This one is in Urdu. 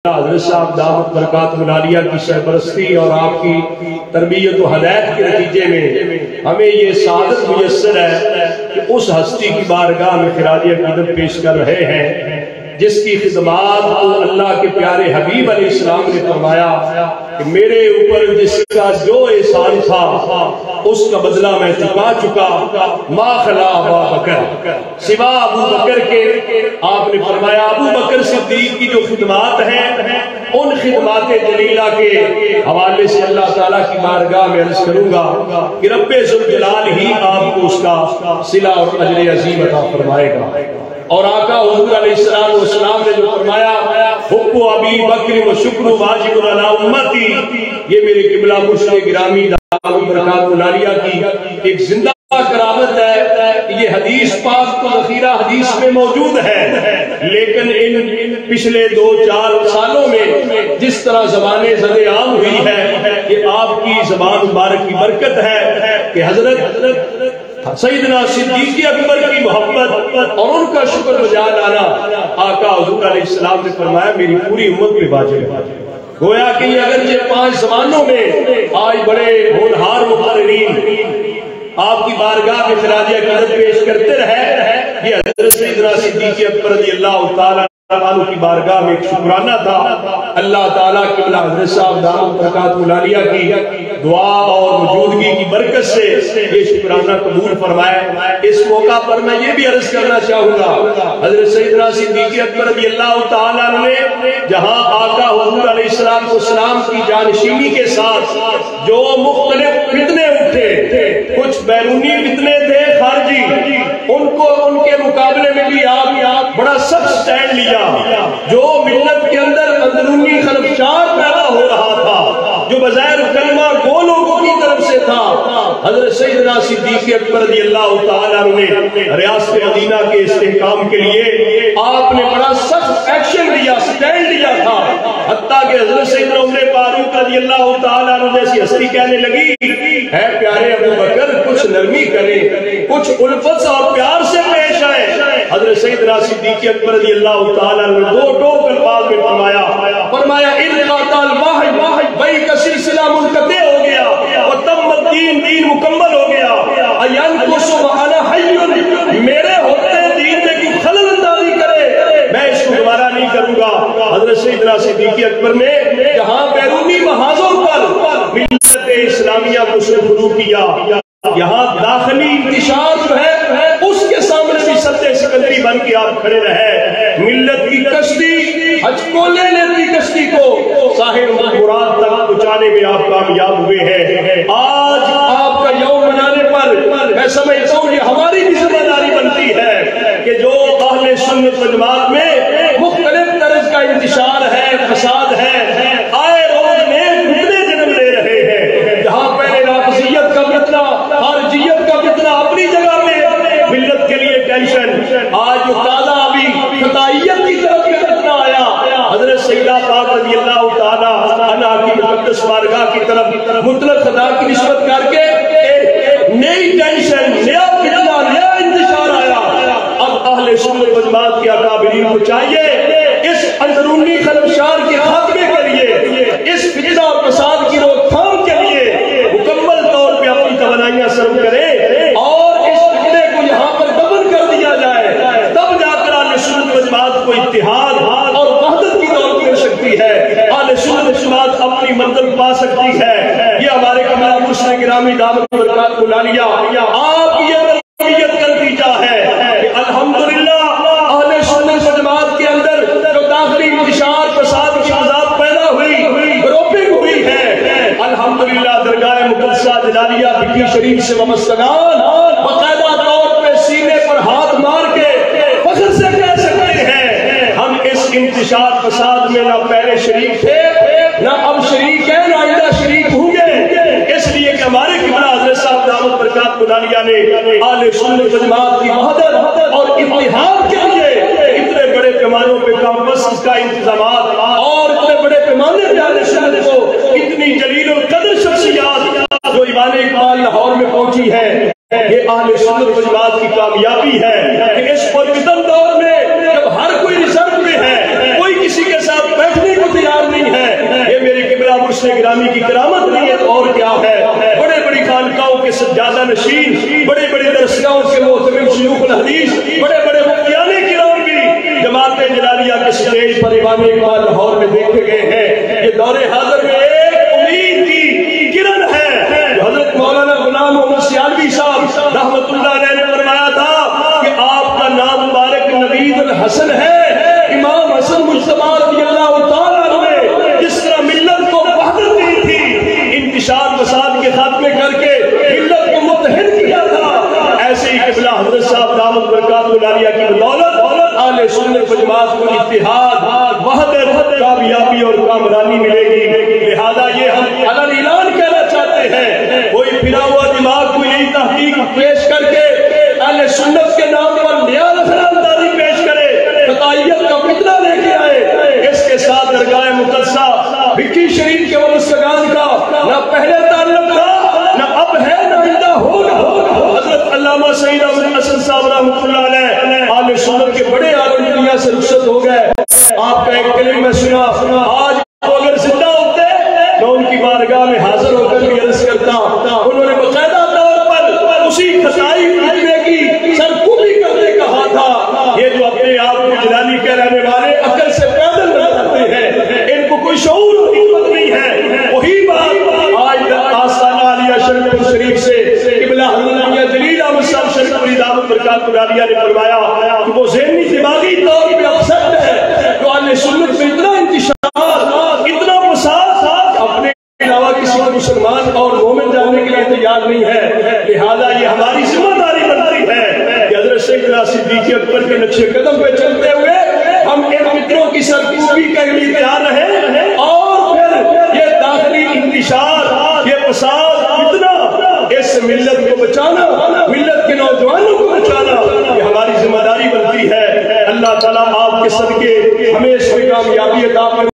حضرت صاحب دعوت برکاتہ العالیہ کی سرپرستی اور آپ کی تربیت و ہدایت کے نتیجے میں ہمیں یہ سعادت میسر ہے کہ اس ہستی کی بارگاہ میں خراج عقیدت پیش کر رہے ہیں جس کی خدمات اللہ کے پیارے حبیب علیہ السلام نے فرمایا کہ میرے اوپر جس کا جو احسان تھا اس کا بدلہ میں چکا چکا ما خلا ابا بکر سوا ابو بکر کے آپ نے فرمایا ابو بکر صدیق کی جو خدمات ہیں ان خدمات جلیلہ کے حوالے سے اللہ تعالیٰ کی بارگاہ میں عرض کروں گا کہ رب ذوالجلال ہی آپ کو اس کا صلہ اور اجر عظیم عطا فرمائے گا۔ اور آقا حضور علیہ السلام نے جو فرمایا حب ابی بکر و شکر واجب علی امتی، یہ میرے قبلہ مرشد گرامی دعوت برکاتہ العالیہ کی ایک زندہ کرامت ہے۔ یہ حدیث پاک تو ذخیرہ حدیث میں موجود ہے، لیکن ان پچھلے 2-4 سالوں میں جس طرح زبانیں زد عام ہوئی ہے کہ آپ کی زبان مبارک کی برکت ہے کہ حضرت سیدنا صدیق اکبر کی محبت اور ان کا شکر بجا لانا آقا حضور علیہ السلام نے فرمایا میری پوری امت پہ واجب ہے۔ گویا کہ یہ اگر یہ 5 زمانوں میں آج بڑے ہونہار مقررین آپ کی بارگاہ میں خراج عقیدت پیش کرتے رہے، یہ حضرت سیدنا صدیق اکبر رضی اللہ تعالیٰ عنہ کی بارگاہ میں ایک شکرانہ تھا۔ اللہ تعالیٰ قبلہ حضرت صاحب دعوت برکاتہ العالیہ کی دعا اور موجودگی کی برکت سے یہ شکرانہ قبول فرمائے۔ اس موقع پر میں یہ بھی عرض کرنا چاہوں گا حضرت سیدنا صدیق اکبر رضی اللہ تعالیٰ عنہ نے جہاں آقا حضور علیہ السلام کی جانشینی کے ساتھ جو مختلف فتنے اٹھے، کچھ بیرونی فتنے تھے خارجی، ان کے مقابلے میں بھی آپ بڑا سخت سٹینڈ لیا۔ جو ملت کے اندر اندرونی خلفشار پیدا ہو رہا تھا، جو بظاہر کلمہ گو لوگوں کی طرف سے تھا، حضرت سیدنا صدیق اکبر رضی اللہ تعالیٰ عنہ نے ریاست مدینہ کے استحکام کے لیے آپ نے بڑا سخت ایکشن لیا، سٹینڈ لیا تھا، حتیٰ کہ حضرت سیدنا عمر فاروق رضی اللہ تعالیٰ عنہ جیسی ہستی کہنے لگی ہے پیارے ابو بکر کچھ نرمی کریں، کچھ الفت اور پیار سے پیش آئے۔ حضرت سیدنا صدیق اکبر رضی اللہ تعالیٰ عنہ دو الفاظ میں فرمایا ان قاتل واحد بھائی کا سلسلہ منقطع ہو گیا اور تم دین مکمل ہو گیا، ایان کو سبحانہ حی میرے ہوتے دین میں کی خلل اندازی کرے میں اس کو دوبارہ نہیں کروں گا۔ حضرت سیدنا صدیق اکبر نے جہاں بیرونی محاذوں پر ملت اسلامیہ کو شروع کیا، یہاں داخلی انتشار جو ہے اس کے سامنے بھی سدے سکندری بن کے آپ کھڑے رہے۔ ملت کی کشتی حج کو لے لیتی کشتی کو ساحل مراد تک پہنچانے میں آپ کامیاب ہوئے ہیں۔ آج آپ کا یوم منانے پر میں سمجھتا ہوں یہ ہماری بھی ذمہ داری بنتی ہے کہ جو اہل سنت و جماعت میں مختلف طرز کا انتشار ہے، فساد ہے، آئے روز نئے فتنے جنم لے رہے ہیں، جہاں پہلے رافضیت کا فتنہ، خارجیت کا فتنہ اپنی جگہ میں ملت کے لیے ٹینشن، آج جو تازہ ابھی خطائیت کی طرف بھی فتنہ آیا، حضرت سیدہ پاک رضی اللہ تعالیٰ عنہ کی مقدس بارگاہ کی طرف مطلق خدا کی نسبت کر کے ایک نئی ٹینشن، نیا فتنہ، نیا انتشار آیا۔ اب اہل سنت و جماعت کے اکابرین کو چاہیے اس اندرونی خلفشار کے خاتمے کے لیے، اس فتنہ اور فساد کی روک تھام کے لیے مکمل طور پہ اپنی توانائیاں صرف کرے اور اس فتنے کو یہاں پر دفن کر دیا جائے، تب جا کر اہل سنت و جماعت کو اتحاد اور وحدت کی دولت مل سکتی ہے، اہل سنت و جماعت اپنی منزل پا سکتی ہے۔ یہ ہمارے قبلہ مرشد گرامی دعوت برکاتہ العالیہ آپ کی یہ تربیت کا نتیجہ ہے کہ الحمدللہ اہل سنت و جماعت کے اندر جو داخلی انتشار فساد کی عذاب پیدا ہوئی، گروپنگ ہوئی ہے، الحمدللہ درگاہ مقدسہ جلالیہ بکی شریف سے وابستگان باقاعدہ طور پہ سینے پر ہاتھ مار کے فخر سے کہہ سکتے ہیں ہم اس انتشار فساد میں نہ پہلے شریک تھے، نہ اب شریک ہیں، نہ آئندہ شریک ہوں گے، اس لیے کہ ہمارے قبلہ حضرت صاحب دعوت برکاتہ العالیہ نے اہل سنت و جماعت کی وحدت اور اتحاد کے لیے اتنے بڑے پیمانوں پہ کانفرنس کا انتظامات اور اتنے بڑے پیمانے پہ اہل سنت کو اتنی جلیل القدر شخصیات جو ایوان اقبال لاہور میں پہنچی ہے، یہ اہل سنت و جماعت کی کامیابی ہے کہ اس پرفتن دور میں جب ہر کوئی ریزرو میں ہے، کوئی کسی کے ساتھ بیٹھنے کو حسن گرامی کی کرامت نہیں ہے تو اور کیا ہے؟ بڑے بڑی خانقاہوں کے سجادہ نشین، بڑے بڑے درسگاہوں کے محترم شیوخ الحدیث، بڑے بڑے مفتیان کرام بھی جماعت جلالیہ کے سٹیج پر ایوان اقبال لاہور میں دیکھے گئے ہیں۔ یہ دور حاضر میں ایک امید کی کرن ہے جو حضرت مولانا غلام محمد سیالوی صاحب رحمت اللہ علیہ نے فرمایا تھا کہ آپ کا نام مبارک نوید الحسن ہے۔ امام حسن مجتبی رضی اللہ تعالیٰ نے جس طرح ملت کو وحدت دی تھی، انتشار فساد کے خاتمے کر کے ملت کو متحد کیا تھا، ایسے ہی قبلہ حضرت صاحب دامت برکاتہ العالیہ کی بدولت اہل سنت و جماعت کو اتحاد، وحدت، کامیابی اور کامرانی ملے گی۔ لہذا یہ ہم علن اعلان کہنا چاہتے ہیں، کوئی پھرا ہوا دماغ کو یہی تحقیق پیش کر کے اہل سنت کے نام پر نیا رسل اندازی پیش کرے، قطعیت کا فتنہ لے کے آئے، اس کے ساتھ درگاہ مقدسہ بھکی شریف کے وابستگان کا نہ پہلے تعلق تھا، نہ اب ہے، نہ آئندہ ہوگا۔ حضرت علامہ سید احمد حسن صاحب رحمۃ اللہ علیہ اہل سنت کے بڑے عالم دنیا سے رخصت ہو گئے۔ آپ کا ایک کلم میں سنا، آج وہ اگر زندہ ہوتے میں ان کی بارگاہ میں حاضر ہو کر بھی عرض کرتا، انہوں نے باقاعدہ طور پر اسی خطائی فتنے کی سرکوبی کرنے کہا تھا۔ یہ جو اپنے آپ کو جلالی کہلانے والے عقل سے پیدل بناتے ہیں، ان کو کوئی شعور و حکمت نہیں ہے۔ وہی بات آج آستانہ عالیہ شریف سے قبلہ حضرت جلیل احمد صاحب شریف پوری دعوت برکاتہ العالیہ نے فرمایا کہ وہ ذہنی دماغی طور پہ اپسٹ ہے، تو اہل سنت میں اتنا انتشار، اتنا فساد، اپنے علاوہ کسی کو مسلمان اور مومن جاننے کے لیے تیار نہیں ہے۔ لہذا یہ ہماری ذمہ داری بنتی ہے کہ حضرت سیدنا صدیق اکبر کے نقش قدم پہ چلتے ہوئے ہم ان فطروں کی سرکوبی کے لیے تیار رہیں، اور پھر یہ داخلی انتشار، یہ فساد، فتنہ، اس ملت کو بچانا، ملت کے نوجوانوں کو بچانا، یہ ہماری ذمہ داری بنتی ہے۔ اللہ تعالیٰ آپ کے صدقے ہمیں اس میں کامیابی عطا فرمائے۔